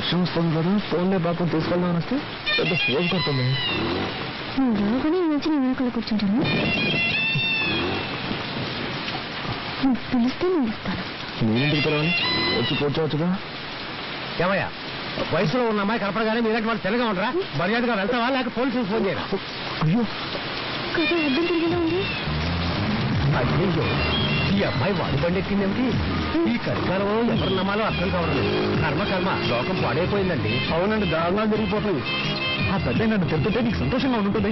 వర్షం వస్తుంది కదా, ఫోన్లే పాపం తీసుకెళ్దామని వస్తే పెద్ద ఫోన్ కొడుతుంది. రాగానే వచ్చి నేను వెనకాల కూర్చుంటాను. పిలిస్తే నేను ఇస్తాను. నేనింటికి తెలవాలి, వచ్చి కూర్చోవచ్చుగా. ఏమయ్యా, వయసులో ఉన్న అమ్మాయి కనపడగానే మీరంటే వాళ్ళు తెల్లగా ఉండరా? మర్యాదగా వెళ్తావా లేక పోలీసులకు ఫోన్ చేయరా? అయ్యో కదా అర్థం తిరిగేలా ఉంది. అయ్యో, ఈ అమ్మాయి వాడి బండి ఎక్కిందేమిటి? ఈ కలికాలంలో ఎవరు నమ్మాలో అర్థం కావడం. కర్మ లోకం పాడైపోయిందండి. అవునండి, దారుణాలు జరిగిపోతుంది. ఆ పెద్ద నన్ను తిరుగుతుంటే నీకు సంతోషంగా ఉంటుంది.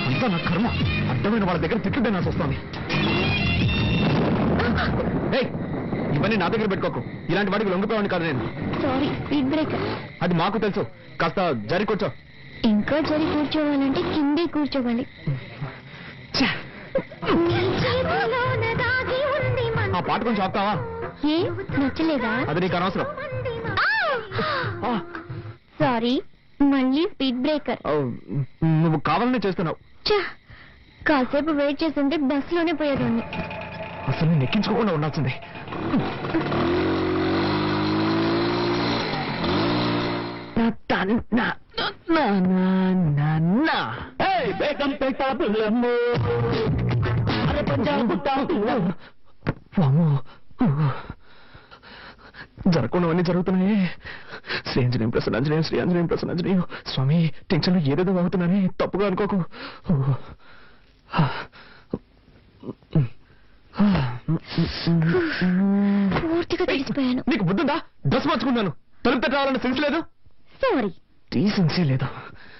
అంతా నా కర్మ. అడ్డమైన వాళ్ళ దగ్గర తిట్టుంటే నాకు వస్తుంది. ఇవన్నీ నా దగ్గర పెట్టుకోకు. ఇలాంటి వాడికి లొంగిపోయాను కాదు నేను. Sorry, speed breaker. అది మాకు తెలుసు. కాస్త జరి కూర్చో. ఇంకా జరి కూర్చోవాలంటే కిందే కూర్చోవాలి. ఆ పాట కొంచెం ఆపుతావా? ఏ నచ్చలేదా? అది నీకు అనవసరం. సారీ, మళ్ళీ స్పీడ్ బ్రేకర్. నువ్వు కావాలనే చేస్తున్నావు. కాసేపు వెయిట్ చేస్తుంటే బస్సులోనే పోయేదాన్ని. అసలు నేను ఎక్కించుకోకుండా ఉండాల్సిందే. జరగకుండావన్నీ జరుగుతున్నాయి. శ్రీ ఆంజనేయం ప్రసన్నాంజనేయం, శ్రీ ఆంజనేయం ప్రసన్నాంజనేయం. స్వామి, టెన్షన్ లో ఏదేదో అవుతున్నానే, తప్పుగా అనుకోకు. పూర్తిగా తెలిసిపోయాను. నీకు బుద్ధుందా? డ్రెస్ మార్చుకున్నాను, తలుపు తట్ట రావాలన్న సెన్స్ లేదు. సారీ, డీసెన్సీ లేదు.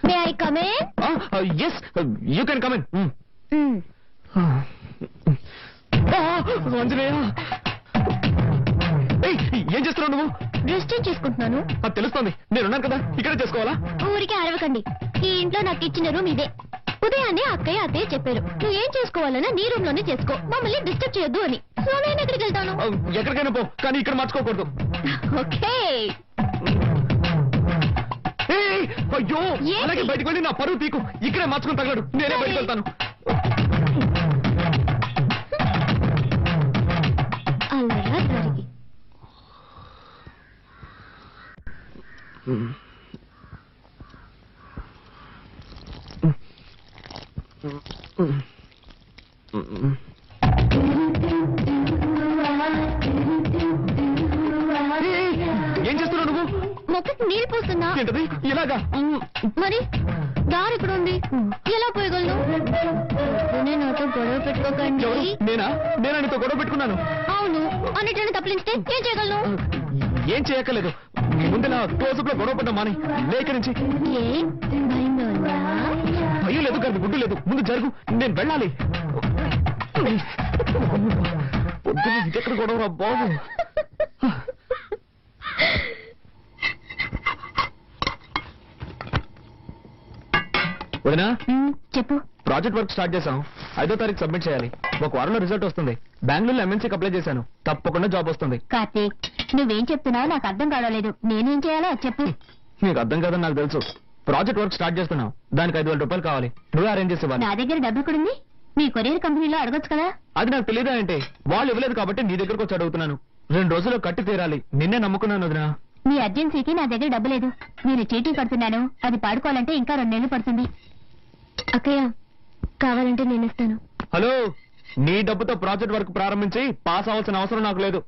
May I come in? yes, you can come in. Anjaneya, ఏం చేస్తున్నావు నువ్వు? డ్రెస్ చేంజ్ చేసుకుంటున్నాను. అది తెలుస్తోంది, నేనున్నాను కదా, ఇక్కడే చేసుకోవాలా? ఊరికే అరవకండి. ఈ ఇంట్లో నాకు ఇచ్చిన రూమ్ ఇదే. ఉదయాన్నే అక్కయ్య అత్తయ్య చెప్పారు, నువ్వు ఏం చేసుకోవాలన్నా నీ రూమ్ లోనే చేసుకో, మమ్మల్ని డిస్టర్బ్ చేయొద్దు అని. సో నేను ఎక్కడికి వెళ్తాను? ఎక్కడికైనా పో, కానీ ఇక్కడ మార్చుకోకూడదు. ఓకే. అయ్యో, అలాగే బయటకు వెళ్ళి నా పరువు తీకు. ఇక్కడే మార్చుకుని తగలడు, నేనే బయటకు వెళ్తాను. అలా జరిగి ఏం చేస్తున్నావు నువ్వు? మొక్కకి నీళ్ళు పోస్తున్నా. ఏంటది ఇలాగా? మరి దారి ఇక్కడ ఉంది, ఎలా పోయగలను? నాతో గొడవ పెట్టుకోకండి. నేనా నీతో గొడవ పెట్టుకున్నాను? అవును, అన్నిటిని తప్పించితే ఏం చేయగలను? ఏం చేయక్కర్లేదు. ముందులా క్లోజప్ లో గొడవ పడ్డా మాని. లేక నుంచి ఏ భయంగా ఉందా? భయం లేదు కాదు, గుడ్డు లేదు. ముందు జరుగు, నేను వెళ్ళాలి. పొద్దున ఇంకెక్కడ గొడవ బాబు. వదినా, చెప్పు. ప్రాజెక్ట్ వర్క్ స్టార్ట్ చేశాం. 5వ తారీఖు సబ్మిట్ చేయాలి. ఒక వారంలో రిజల్ట్ వస్తుంది. బెంగళూరులో ఎంఎన్సీకి అప్లై చేశాను. తప్పకుండా జాబ్ వస్తుంది. కార్తీక్, నువ్వేం చెప్తున్నావు నాకు అర్థం కావలేదు. నేనేం చేయాలో చెప్పు. నీకు అర్థం కాదని నాకు తెలుసు. ప్రాజెక్ట్ వర్క్ స్టార్ట్ చేస్తున్నావు, దానికి 5,000 రూపాయలు కావాలి. నువ్వే అరేంజ్ చేసేవాళ్ళు. నా దగ్గర డబ్బు ఎక్కడుంది? మీ కొరియర్ కంపెనీలో అడగొచ్చు కదా. అది నాకు తెలియదా అంటే? వాళ్ళు ఇవ్వలేదు కాబట్టి నీ దగ్గరకు వచ్చి అడుగుతున్నాను. 2 రోజుల్లో కట్టి తీరాలి. నిన్నే నమ్ముకున్నాను వదినా. మీ అర్జెన్సీకి నా దగ్గర డబ్బు లేదు. నేను చీటీ కడుతున్నాను, అది పాడుకోవాలంటే ఇంకా 2 నెలలు పడుతుంది. అక్కయ్య, కావాలంటే నేను ఇస్తాను. హలో, నీ డబ్బుతో ప్రాజెక్ట్ వర్క్ ప్రారంభించి పాస్ అవ్వాల్సిన అవసరం నాకు లేదు.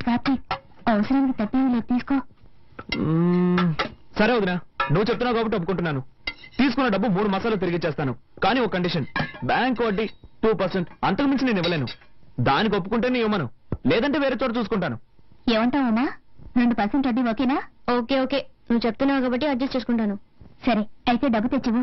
కార్తీక్, అవసరానికి తప్పేమి లేదు, తీసుకో. సరే వదినా, నువ్వు చెప్తున్నావు కాబట్టి ఒప్పుకుంటున్నాను. తీసుకున్న డబ్బు 3 మాసాలు తిరిగి చేస్తాను. కానీ ఒక కండిషన్, బ్యాంక్ వడ్డీ 2%, అంతకు మించి నేను ఇవ్వలేను. దానికి ఒప్పుకుంటే నీ ఇవ్వమను, లేదంటే వేరే చోట చూసుకుంటాను. ఏమంటావమ్మా? 2% వడ్డీ ఓకేనా? ఓకే ఓకే, నువ్వు చెప్తున్నావు కాబట్టి అడ్జస్ట్ చేసుకుంటాను. సరే, అయితే డబ్బు తెచ్చివు.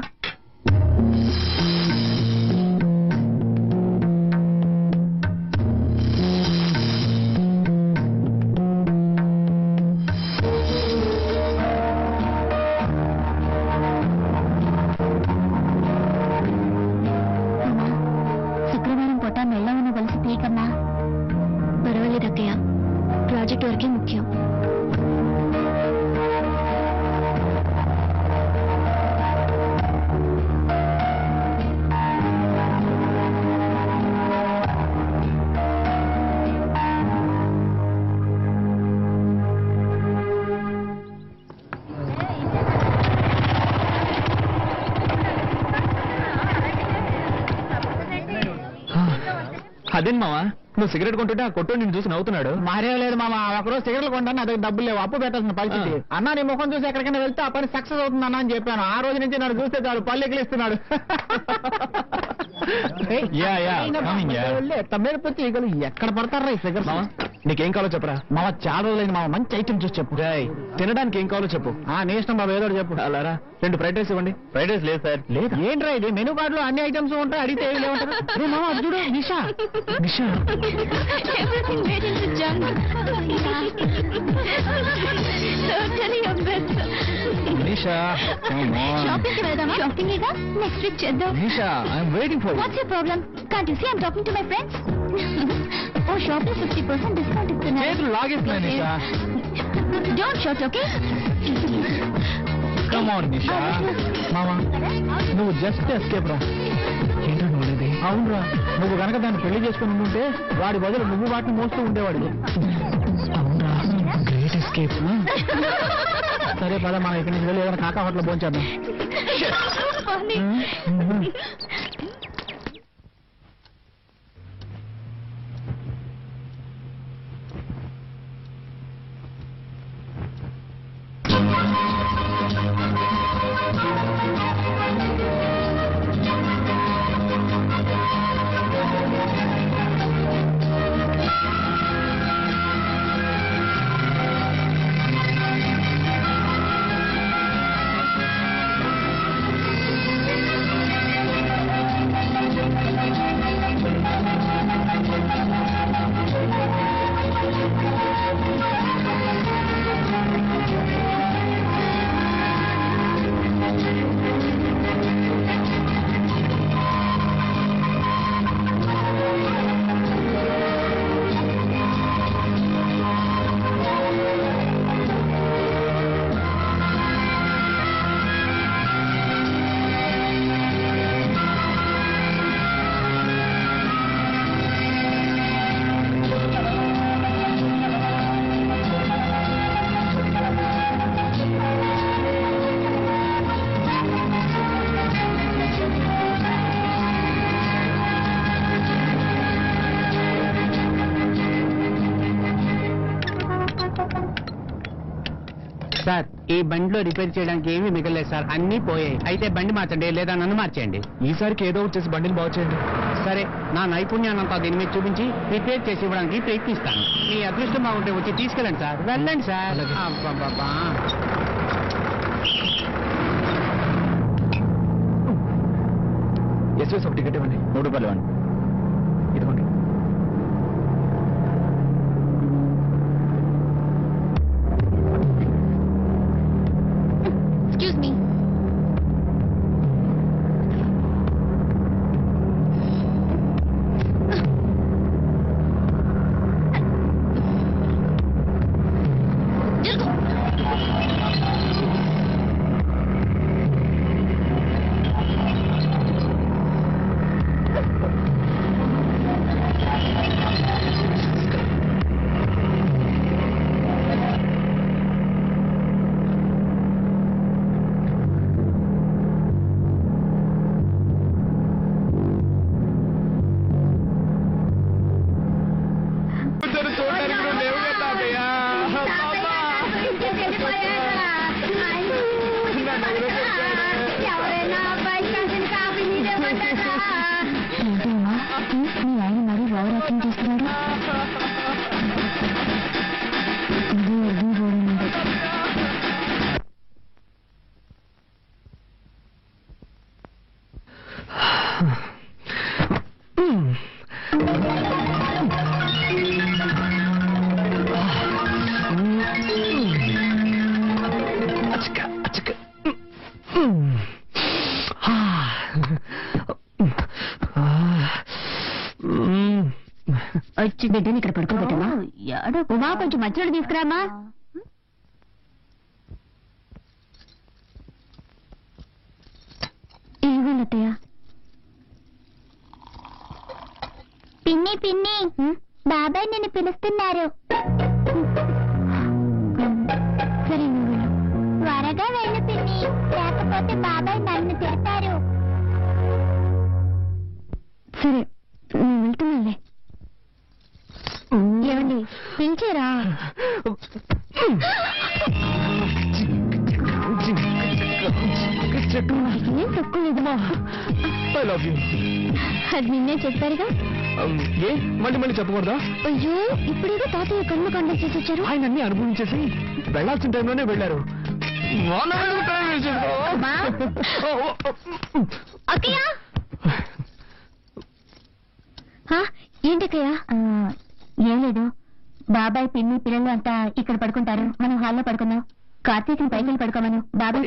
శుక్రవారం పూట మెల్లవన్న కలిసి తీయకమ్మా. పర్వాలేదు అక్కయ్య, ప్రాజెక్ట్ వరకే ముఖ్యం. అదేం మావా నువ్వు సిగరెట్ కొంటుంటే ఆ కొట్టు నిన్ను చూసి నవ్వుతున్నాడు. మారేం లేదు మామ, ఒకరోజు సిగరెట్లు కొంటాను, అదే డబ్బులు లేవు, అప్పు పెట్టాల్సిన పరిస్థితి. అన్న నీ ముఖం చూసి ఎక్కడికైనా వెళ్తే ఆ పని సక్సెస్ అవుతుంది అన్న అని చెప్పాను. ఆ రోజు నుంచి నన్ను చూస్తే చాలు పళ్ళు ఎక్కిలిస్తున్నాడు. తమ్మేరపతి ఈగలు ఎక్కడ పడతారా ఈ ఫిగర్? నీకేం కావాలో చెప్పరా? మామ చాలా రోజులైంది మామ, మంచి ఐటమ్ చూసి చెప్పు. తినడానికి ఏం కావాలో చెప్పు. నీ ఇష్టం బాబు, ఏదో ఒకటి చెప్పు. అలారా 2 ఫ్రైడ్ రైస్ ఇవ్వండి. ఫ్రైడ్ రైస్ లేదు సార్. లేదా? ఏంట్రా ఇది, మెనూ కార్డులో అన్ని ఐటమ్స్ ఉంటాయి, అడిగితే ఏమి లేవుంటారు. మామ అది చూడు, నిషా. నిషా Everything made into junk. Totally a mess. Nisha Shopping కి వెళ్దామా? Shopping ఏగా, next week చేద్దాం. Nisha I'm waiting for What's your problem? Can't you see I'm talking to my friends? Oh, shopping 50% discount ఇస్తున్నారు. చేతులు లాగేస్తున్నాయి Nisha. Don't shout, okay? Come on Nisha. మామ నువ్వు just escape రా. ఏంటో నువ్వునేది? అవునరా, నువ్వు కనుక దాన్ని పెళ్లి చేసుకుని ఉంటే వాడి బదులు నువ్వు వాటిని మోస్తూ ఉండేవాడు. అవునా, గ్రేట్ ఎస్కేప్. సరే పద, మనం ఇక్కడి నుంచి వెళ్ళి ఏదైనా కాకా హోటల్ భోంచేద్దాం. Funny. సార్, ఈ బండిలో రిపేర్ చేయడానికి ఏమీ మిగలేదు సార్, అన్ని పోయాయి. అయితే బండి మార్చండి, లేదా నన్ను మార్చేయండి. ఈసారికి ఏదో ఒకటి చేసి బండిని బాగు చేయండి. సరే, నా నైపుణ్యాన్నంతా దీని మీద చూపించి రిపేర్ చేసి ఇవ్వడానికి ప్రయత్నిస్తాను. మీ అదృష్టం బాగుంటే వచ్చి తీసుకెళ్ళండి సార్. వెళ్ళండి సార్. అబ్బబ్బబ్బా. ఎస్ఎస్ ఒక టికెట్ ఇవ్వండి. 3 రూపాయలు ఇవ్వండి. ఇదిగోండి. Excuse me. వచ్చి బిడ్డని ఇక్కడ పడుకోబెట్టమ్మా. ఉమా, కొంచెం మధ్యలో తీసుకురామా. ఏమన్నయ్య? పిన్ని పిన్ని, బాబాయ్ నిన్ను పిలుస్తున్నారు. సరే నువ్వు త్వరగా వెళ్ళు పిన్ని, లేకపోతే బాబాయ్ నన్ను తిడతారు. సరే నేను వెళ్తున్నానులే. ఏమండి పిలిచారా? ఏం తక్కువ లేదమ్మా. I love you. అది నిన్నే చెప్పారుగా. ఏ మళ్ళీ మళ్ళీ చెప్పకూడదా? అయ్యో ఇప్పుడేదో తాతయ్య కన్ను కండక్ట్ చేసి వచ్చారు. ఆయన అన్ని అనుభవించేసి వెళ్లాల్సిన టైంలోనే వెళ్ళారు. అక్కయ్య ఏంటక్కయ్య? ఏం లేదు, బాబాయ్ పిన్ని పిల్లలు అంతా ఇక్కడ పడుకుంటారు, మనం హాల్లో పడుకుందాం. కార్తీక్ని పైకి పడుకోమను. బాబాయ్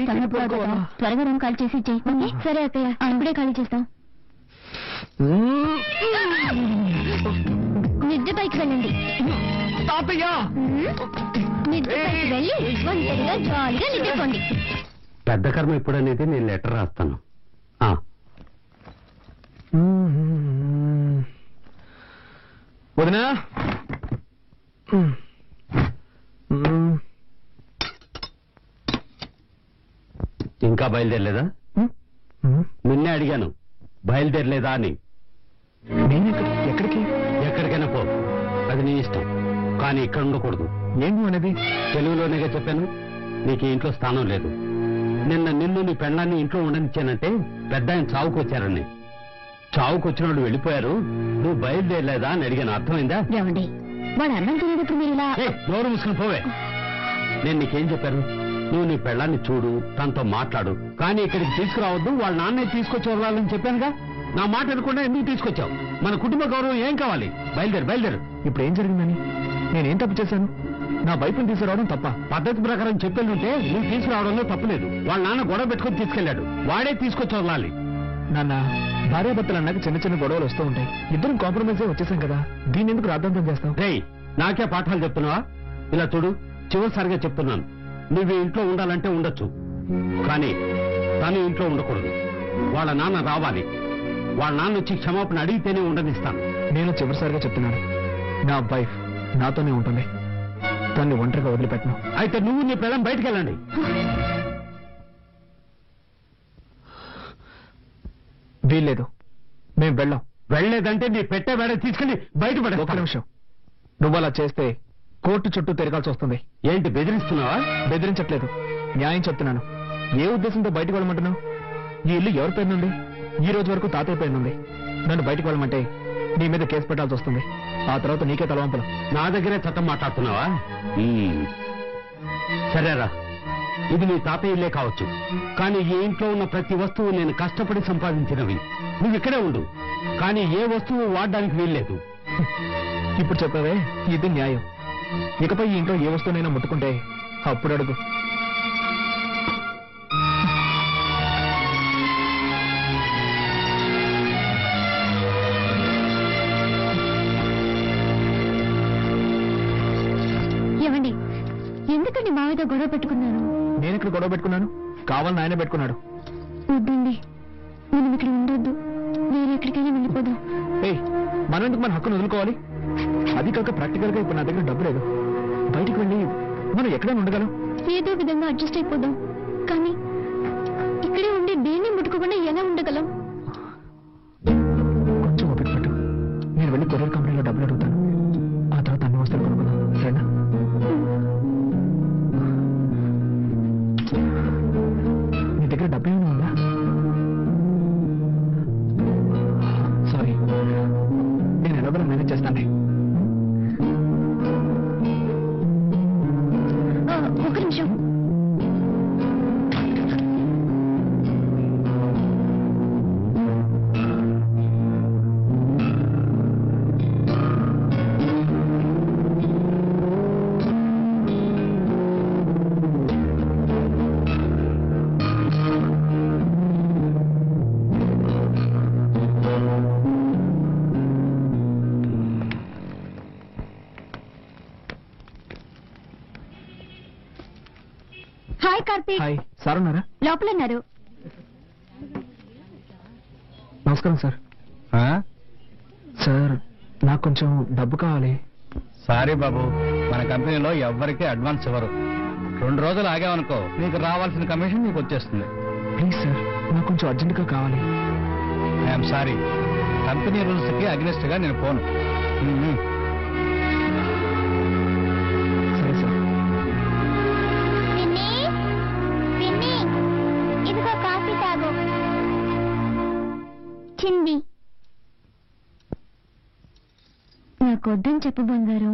త్వరగా రూమ్ ఖాళీ చేసి ఇచ్చేయి. సరే అక్కయ్య, ఇప్పుడే ఖాళీ చేస్తాం. నిద్ర పైకి వెళ్ళండి. నిద్ర పైకి వెళ్ళి ఒంటరిగా జాలీగా నిద్రపోండి. పెద్ద కర్మ ఇప్పుడు అనేది నేను లెటర్ రాస్తాను. వదినా, ఇంకా బయలుదేరలేదా? నిన్నే అడిగాను బయలుదేరలేదా అని. నేను ఎక్కడికి? ఎక్కడికైనా పో, అది నీ ఇష్టం, కానీ ఇక్కడ ఉండకూడదు. ఏంటి అనేది? తెలుగులోనేగా చెప్పాను, నీకు ఈ ఇంట్లో స్థానం లేదు. నిన్ను నీ పెళ్ళాన్ని ఇంట్లో ఉండనిచ్చానంటే పెద్ద ఆయన చావుకు వచ్చారని. చావుకు వచ్చిన వాళ్ళు వెళ్ళిపోయారు, నువ్వు బయలుదేరలేదా అని అడిగాను. అర్థమైందా? ఏమండి వాడు అన్నం తినేటప్పుడు మీరు ఇలా నోరు మూసుకుని పోవే. నేను నీకేం చెప్పాను? నువ్వు నీ పెళ్ళాన్ని చూడు, తనతో మాట్లాడు, కానీ ఇక్కడికి తీసుకురావద్దు, వాళ్ళ నాన్నే తీసుకొచ్చి వదలాలని చెప్పానుగా. నా మాట అనుకుండా ఎందుకు తీసుకొచ్చావు? మన కుటుంబ గౌరవం ఏం కావాలి? బయలుదేరు. ఇప్పుడు ఏం జరిగిందని? నేనేం తప్పు చేశాను? నా వైపుని తీసుకురావడం తప్ప? పద్ధతి ప్రకారం చెప్పేళ్ళుంటే నువ్వు తీసుకురావడంలో తప్పులేదు. వాళ్ళ నాన్న గొడవ పెట్టుకుని తీసుకెళ్లాడు, వాడే తీసుకొచ్చి వదలాలి. నాన్న, భార్యాభర్తలు అన్నాక చిన్న చిన్న గొడవలు వస్తూ ఉంటాయి. ఇద్దరం కాంప్రమైజ్ వచ్చేసాం కదా, దీన్ని ఎందుకు రాద్ధాంతం చేస్తాం? రేయ్, నాకే పాఠాలు చెప్తున్నావా? ఇలా చూడు, చివరిసారిగా చెప్తున్నాను, నువ్వు ఇంట్లో ఉండాలంటే ఉండొచ్చు, కానీ తను ఇంట్లో ఉండకూడదు. వాళ్ళ నాన్న రావాలి, వాళ్ళ నాన్న వచ్చి క్షమాపణ అడిగితేనే ఉండనిస్తాను. నేను చివరిసారిగా చెప్తున్నాను, నా వైఫ్ నాతోనే ఉంటుంది, తన్ని ఒంటరిగా వదిలిపెట్టను. అయితే నువ్వు నీ పిల్లం బయటికి వెళ్ళండి. వీల్లేదు, మేము వెళ్ళాం. వెళ్ళలేదంటే నీ పెట్టే వేడ తీసుకెళ్లి బయటపడే. ఒక్క నిమిషం, నువ్వు అలా చేస్తే కోర్టు చుట్టూ తిరగాల్సి వస్తుంది. ఏంటి బెదిరిస్తున్నావా? బెదిరించట్లేదు, న్యాయం చెప్తున్నాను. ఏ ఉద్దేశంతో బయటకు వెళ్ళమంటున్నావు? ఈ ఇల్లు ఎవరి పేరునుంది? ఈ రోజు వరకు తాతయ్య పేరునుంది. నన్ను బయటకు వెళ్ళమంటే నీ మీద కేసు పెట్టాల్సి వస్తుంది. ఆ తర్వాత నీకే తలవంపలు. నా దగ్గరే చట్టం మాట్లాడుతున్నావా? సరేరా, ఇది నీ తాతయ్య ఇల్లే కావచ్చు, కానీ ఈ ఇంట్లో ఉన్న ప్రతి వస్తువు నేను కష్టపడి సంపాదించినవి. నువ్వు ఇక్కడే ఉండు, కానీ ఏ వస్తువు వాడడానికి వీల్లేదు. ఇప్పుడు చెప్పవే, ఇది న్యాయం. ఇకపై ఈ ఇంట్లో ఏ వస్తువునైనా ముట్టుకుంటే అప్పుడు అడుగు. ఏమండి, ఎందుకండి మావితో గొడవ పెట్టుకున్నాను? నేను ఇక్కడ గొడవ పెట్టుకున్నాను, కావాలని ఆయన పెట్టుకున్నాడు. వద్దండి, మనం ఇక్కడ ఉండొద్దు, వేరే ఎక్కడికైనా వెళ్ళిపోదాం. మనం ఎందుకు మన హక్కును వదులుకోవాలి? అది కాక ప్రాక్టికల్ గా ఇప్పుడు నా దగ్గర డబ్బు లేదు. బయటికి వెళ్ళి మనం ఎక్కడైనా ఉండగలం. ఏదో విధంగా అడ్జస్ట్ అయిపోదాం, కానీ ఇక్కడే ఉండి దేన్ని ముట్టుకోకుండా ఎలా ఉండగలం? కొంచెం ఓపిక పెట్టు, నేను వెళ్ళి కొరియర్ కంపెనీలో డబ్బులు అడుగుతాను. ఆ తర్వాత అన్ని వస్తువులు కొనుక్కుందాం, సరేనా? నీ దగ్గర డబ్బు ఏమైనా ఉందా? సారీ, నేను ఎలాగో మేనేజ్ చేస్తాను. ఒక నిమిషం. హాయ్ కార్తీక్. హాయ్, సార్ ఉన్నారా? లోపల ఉన్నారు. నమస్కారం సార్. సార్, నాకు కొంచెం డబ్బు కావాలి. సారీ బాబు, మన కంపెనీలో ఎవ్వరికీ అడ్వాన్స్ ఇవ్వరు. 2 రోజులు ఆగామనుకో, నీకు రావాల్సిన కమిషన్ నీకు వచ్చేస్తుంది. ప్లీజ్ సార్, నాకు కొంచెం అర్జెంటుగా కావాలి. ఐఎమ్ సారీ, కంపెనీ రూల్స్ కి అగ్నెస్ట్ గా నేను పోను. వచ్చింది. నాకు వద్దని చెప్పు బంగారం,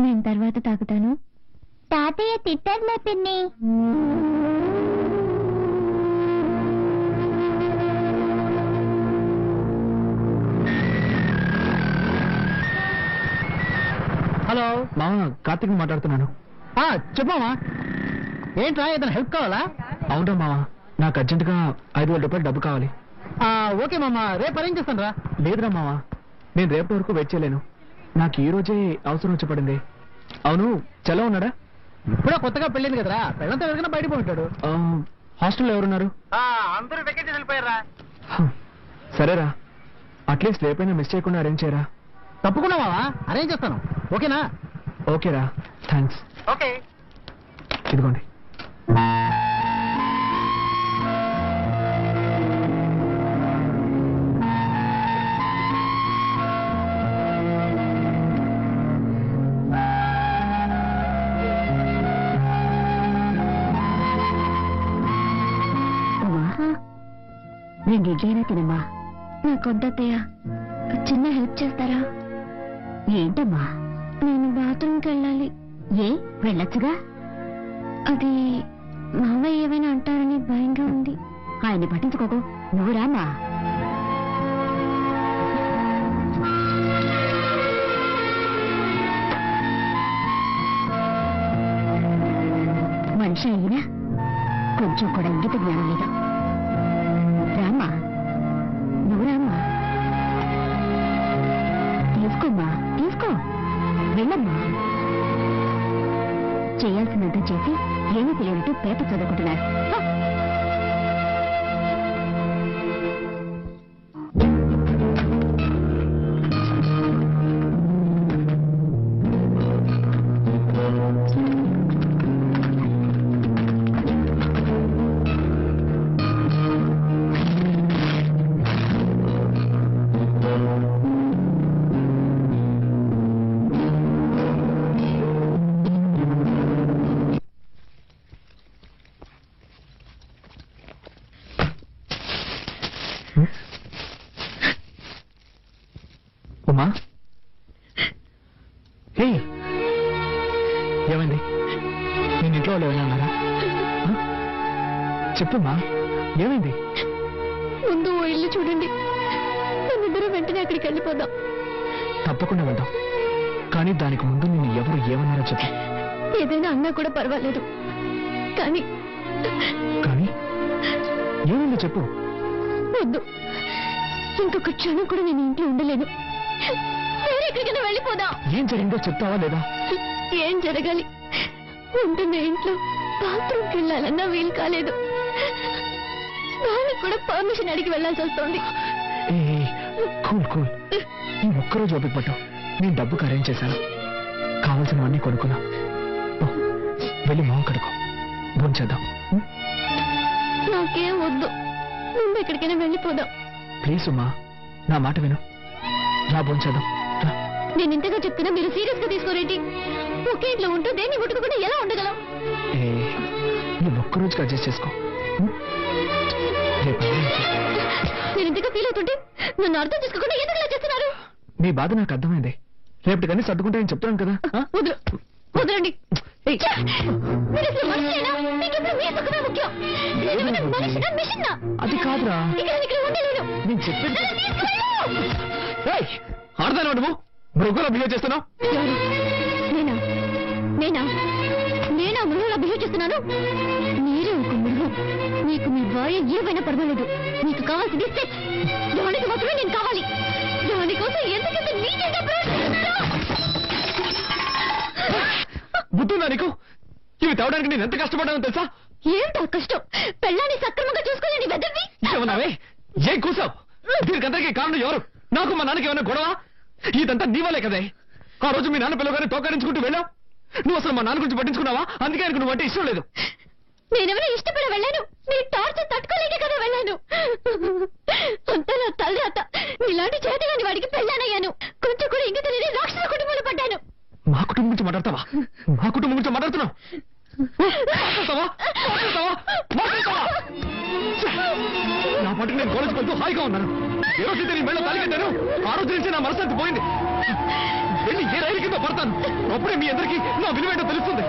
నేను తర్వాత తాగుతాను. తాతయ్య తిట్టారులే పిన్ని. హలో మామ, కార్తీక్ మాట్లాడుతున్నాను. చెప్పమ్మా. ఏంట్రా, ఏదైనా హెల్ప్ కావాలా? అవునా మామ, నాకు అర్జెంటుగా 5,000 రూపాయలు డబ్బు కావాలి. ఓకే మామ, రేపు అరేంజ్ చేస్తాను రా. లేదురా మామ, నేను రేపటి వరకు వెయిట్ చేయలేను. నాకు ఈ రోజే అవసరం వచ్చి పడింది. అవును, చలో ఉన్నాడా? ఇప్పుడే కొత్తగా పెళ్ళింది కదరా, పెళ్ళంతా ఎవరికైనా బయట పోయింటాడు. హాస్టల్లో ఎవరున్నారు? అందరూ వెకేషన్ వెళ్ళిపోయారా. సరేరా, అట్లీస్ట్ రేపైనా మిస్ చేయకుండా అరేంజ్ చేయరా. తప్పకుండా మావా, అరేంజ్ చేస్తాను. ఓకేనా? ఓకేరా, థ్యాంక్స్. ఓకే. ఇదిగోండి. రెండు ఇడ్లైనా తినమ్మా. నాకొద్దయ్య, చిన్న హెల్ప్ చేస్తారా? ఏంటమ్మా? నేను బాత్రూమ్కి వెళ్ళాలి. ఏ, వెళ్ళొచ్చుగా. అది మావయ్య ఏమైనా అంటారని భయంగా ఉంది. ఆయన్ని పట్టించుకోకు, నువ్వు రామా. మనిషి అయినా కొంచెం కూడా ఇంగిత జ్ఞానం లేదు. రామ్మా, నువ్వు రామ్మా. తీసుకోమ్మా, తీసుకో, వెళ్ళమ్మా. చేయాల్సినంత చేసి ఏమీ తెలియనట్టు పేపర్ చదువుకుంటున్నారు. ఉమా, హే, ఏమైంది? నేను ఇంట్లో వాళ్ళు ఏమైనా అన్నారా? చెప్పుమా, ఏమైంది? ముందు ఓ ఇల్లు చూడండి, మనిద్దరం వెంటనే అక్కడికి వెళ్ళిపోదాం. తప్పకుండా వెళ్దాం, కానీ దానికి ముందు నేను ఎవరు ఏమన్నారో చెప్పు. ఏదైనా అన్నా కూడా పర్వాలేదు, కానీ కానీ ఏమైందో చెప్పు. వద్దు, ఇంకొక క్షణం కూడా నేను ఇంట్లో ఉండలేను. వేరే ఎక్కడికైనా వెళ్ళిపోదాం. ఏం జరిగిందో చెప్తావా లేదా? ఏం జరగాలి? ఉంటున్న ఇంట్లో బాత్రూమ్కి వెళ్ళాలన్నా వీలు కాలేదు. దానికి కూడా పర్మిషన్ అడిగి వెళ్ళాల్సి వస్తుంది. కూల్ కూల్, ఈ ఒక్కరోజు ఓపిక పట్టు. నేను డబ్బుకి అరేంజ్ చేశాను, కావాల్సినవన్నీ కొనుక్కున్నా. వెళ్ళి మొహం కడుకో, భోంచేద్దాం. నాకేం వద్దు, ముందు ఎక్కడికైనా వెళ్ళిపోదాం. ప్లీజ్ ఉమ్మా, నా మాట విను. రా, భోంచేద్దాం. నేను ఇంతగా చెప్తున్నా, మీరు సీరియస్ గా తీసుకోరేంటి? ఒకే ఇంట్లో ఉంటూ దేన్ని ముట్టుకోకుండా ఎలా ఉండగలం? నువ్వు ఒక్కరోజుకి అడ్జస్ట్ చేసుకో. నేను ఇంతగా ఫీల్ అవుతుంటే నన్ను అర్థం చేసుకోకుండా ఎందుకు ఇలా చేస్తున్నారు? నీ బాధ నాకు అర్థమైంది. రేపటి కానీ సర్దుకుంటాయని చెప్తాను కదా. వదలండి. మీరు అసలు మనిషేనా? మీకెప్పుడు మీ సుఖమే ముఖ్యం. నేనేమైనా మనిషినా, మిషన్నా? అది కాదురా, ఇక్కడ ఉండలేను. నేను చెప్పేది ఆడదాను. నువ్వు మృగంలా బిహేవ్ చేస్తున్నావు. నేనా నేనా నేనా మృగంలా బిహేవ్ చేస్తున్నాను? మీరే ఒక మృగం. మీకు మీ భార్య ఏమైనా పర్వాలేదు. మీకు కావాల్సింది సెక్స్. దానికి మాత్రమే నేను కావాలి. దానికోసం ఎంతకంత నీచంగా ప్రవర్తిస్తున్నారో. బుద్ధుందా నీకు? ఇవి తేవడానికి నేను ఎంత కష్టపడ్డానో తెలుసా? ఏమిటా కష్టం? పెళ్ళాన్ని సక్రమంగా చూసుకోలేని వెదవి. ఏమన్నావే? ఏం కూసావు? దీనికందరికీ కారణం ఎవరు? నాకు మా నాన్నకి ఏమైనా గొడవ? ఇదంతా నీ వల్లే కదే. ఆ రోజు మీ నాన్న పిల్లగానే తోకరించుకుంటూ వెళ్ళావు. నువ్వు అసలు మా నాన్న గురించి పట్టించుకున్నావా? అందుకే ఆయనకు నువ్వు అంటే ఇష్టం లేదు. నేనెవరో ఇష్టపడి వెళ్ళాను. నీ టార్చర్ తట్టుకోలేకే కదా వెళ్ళాను. అంతా నా తలరాత. నీలాంటి చేతగాని వాడికి పెళ్ళానయ్యాను. కొంచెం కూడా ఇంక తెలియని రాక్షస కుటుంబంలో పడ్డాను. మా కుటుంబం గురించి మాట్లాడతావా? మా కుటుంబం గురించి మాట్లాడుతున్నావు? నా పాటికి నేను కాలేజ్కి వెళ్తూ హాయిగా ఉన్నాను. ఏ రోజైతే నీ మెళ్ళ తాలిగట్టాను ఆ రోజు నుంచి నా మనశ్శాంతి పోయింది. వెళ్ళి ఏ రైలు కింద పడతాను. అప్పుడే మీ అందరికీ నా విలువేంటో తెలుస్తుంది.